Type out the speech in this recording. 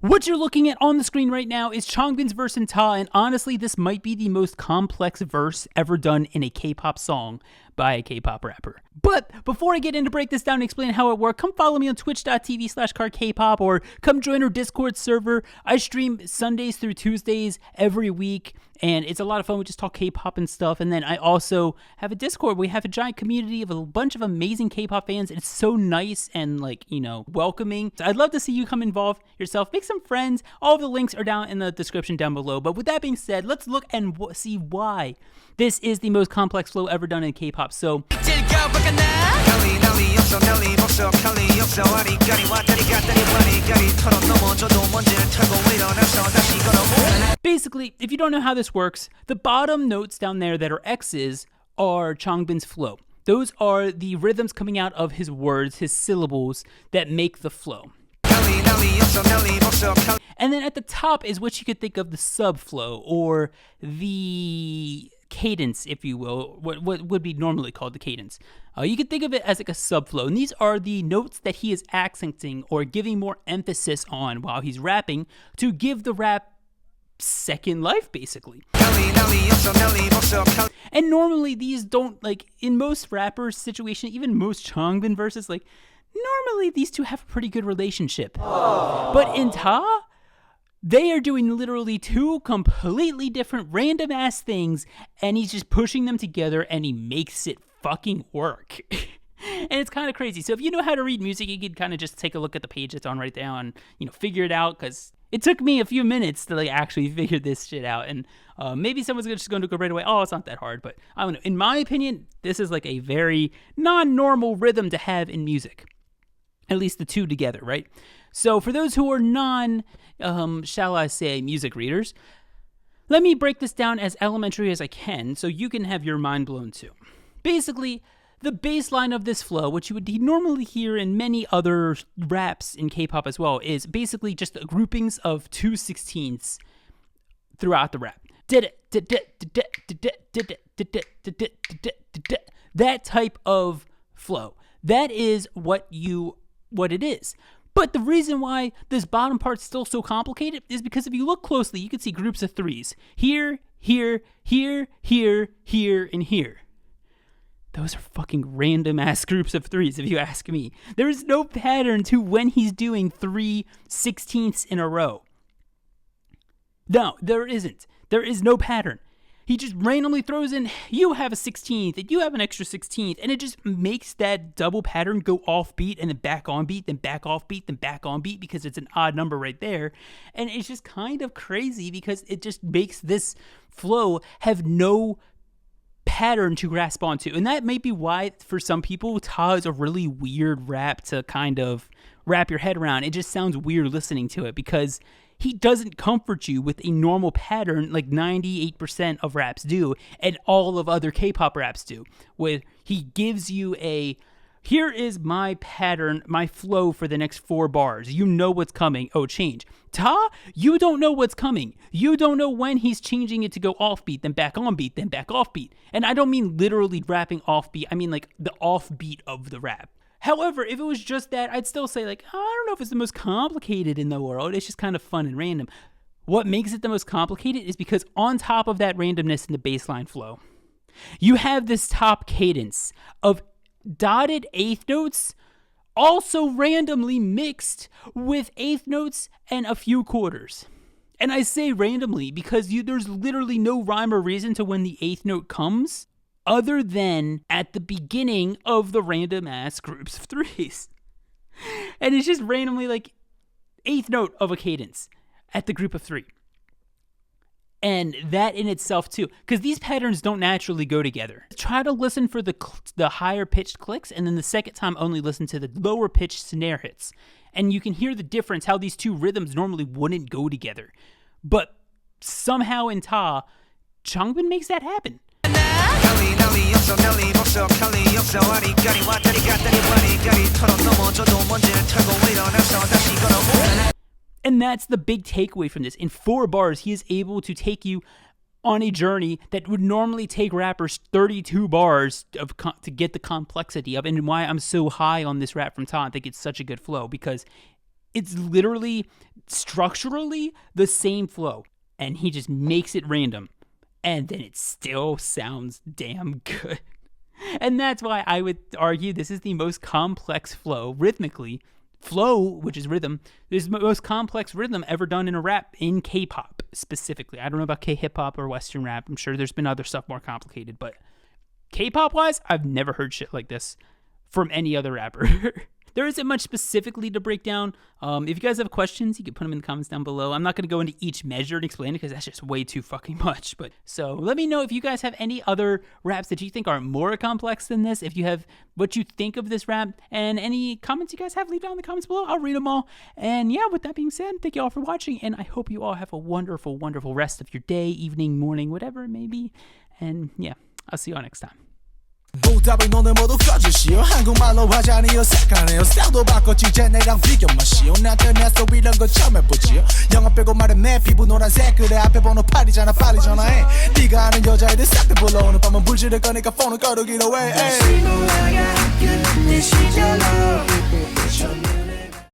What you're looking at on the screen right now is Changbin's verse in Ta, and honestly, this might be the most complex verse ever done in a K-pop song by a K-pop rapper. But before I get in to break this down and explain how it works, come follow me on twitch.tv/CarKpop or come join our Discord server. I stream Sundays through Tuesdays every week, and it's a lot of fun. We just talk K-pop and stuff. And then I also have a Discord. We have a giant community of a bunch of amazing K-pop fans. It's so nice and welcoming. So I'd love to see you come involve yourself. Make some friends. All of the links are down in the description down below. But with that being said, let's look and see why this is the most complex flow ever done in K-pop. So basically, if you don't know how this works, the bottom notes down there that are X's are Changbin's flow. Those are the rhythms coming out of his words, his syllables that make the flow. And then at the top is what you could think of the subflow, or the cadence, if you will, what would be normally called the cadence. You could think of it as like a subflow, and these are the notes that he is accenting or giving more emphasis on while he's rapping to give the rap second life, basically. And normally these don't, in most rappers' situation, even most Changbin verses, normally these two have a pretty good relationship. Aww. But in Ta, they are doing literally two completely different random ass things, and he's just pushing them together, and he makes it fucking work. And it's kind of crazy. So if you know how to read music, you could kind of just take a look at the page that's on right there and, figure it out, because it took me a few minutes to actually figure this shit out. And maybe someone's just going to go right away, oh, it's not that hard. But I don't know. In my opinion, this is a very non-normal rhythm to have in music. At least the two together, right? So for those who are shall I say, music readers, let me break this down as elementary as I can so you can have your mind blown too. Basically, the bass line of this flow, which you would normally hear in many other raps in K-pop as well, is basically just groupings of 2/16ths throughout the rap. That type of flow. That is what it is. But the reason why this bottom part's still so complicated is because if you look closely, you can see groups of threes. Here, here, here, here, here, and here. Those are fucking random ass groups of threes, if you ask me. There is no pattern to when he's doing 3/16ths in a row. No, there isn't. There is no pattern. He just randomly throws in, you have a 16th, and you have an extra 16th, and it just makes that double pattern go off beat, and then back on beat, then back off beat, then back on beat, because it's an odd number right there. And it's just kind of crazy because it just makes this flow have no pattern to grasp onto. And that may be why, for some people, Ta is a really weird rap to kind of wrap your head around. It just sounds weird listening to it because he doesn't comfort you with a normal pattern like 98% of raps do, and all of other K-pop raps do, where he gives you here is my pattern, my flow for the next 4 bars. You know what's coming. Oh, change. Ta, you don't know what's coming. You don't know when he's changing it to go off beat, then back on beat, then back off beat. And I don't mean literally rapping off beat. I mean the off beat of the rap. However, if it was just that, I'd still say, I don't know if it's the most complicated in the world. It's just kind of fun and random. What makes it the most complicated is because on top of that randomness in the baseline flow, you have this top cadence of dotted eighth notes, also randomly mixed with eighth notes and a few quarters. And I say randomly because there's literally no rhyme or reason to when the eighth note comes, other than at the beginning of the random ass groups of threes. And it's just randomly eighth note of a cadence at the group of 3. And that in itself too, because these patterns don't naturally go together. Try to listen for the higher pitched clicks, and then the second time only listen to the lower pitched snare hits. And you can hear the difference, how these two rhythms normally wouldn't go together. But somehow in Ta, Changbin makes that happen. And that's the big takeaway from this. In 4 bars, he is able to take you on a journey that would normally take rappers 32 bars to get the complexity of, and why I'm so high on this rap from Ta and think it's such a good flow, because It's literally structurally the same flow, and he just makes it random, and then it still sounds damn good. And that's why I would argue this is the most complex flow rhythmically. Flow, which is rhythm, is the most complex rhythm ever done in a rap in K-pop specifically. I don't know about K-hip-hop or Western rap. I'm sure there's been other stuff more complicated, but K-pop wise, I've never heard shit like this from any other rapper. There isn't much specifically to break down. If you guys have questions, you can put them in the comments down below. I'm not going to go into each measure and explain it because that's just way too fucking much. But so let me know if you guys have any other raps that you think are more complex than this. If you have what you think of this rap and any comments you guys have, leave down in the comments below. I'll read them all. And yeah, with that being said, thank you all for watching. And I hope you all have a wonderful, wonderful rest of your day, evening, morning, whatever it may be. And yeah, I'll see you all next time. 보답을 너네 모두 꺼주시오 한국말로 하자니요 색하네요 스타일도 바꿨지 쟤 내랑 비교 마시오 나한테 내 소리 이런 거 처음 해보지요 영화 빼고 말해 내 피부 노란색 그래 앞에 번호 8이잖아 빨리 전화해 네가 아는 여자애들 싹 다 불러 오늘 밤은 불지를 거니까 폰을 꺼두기로 해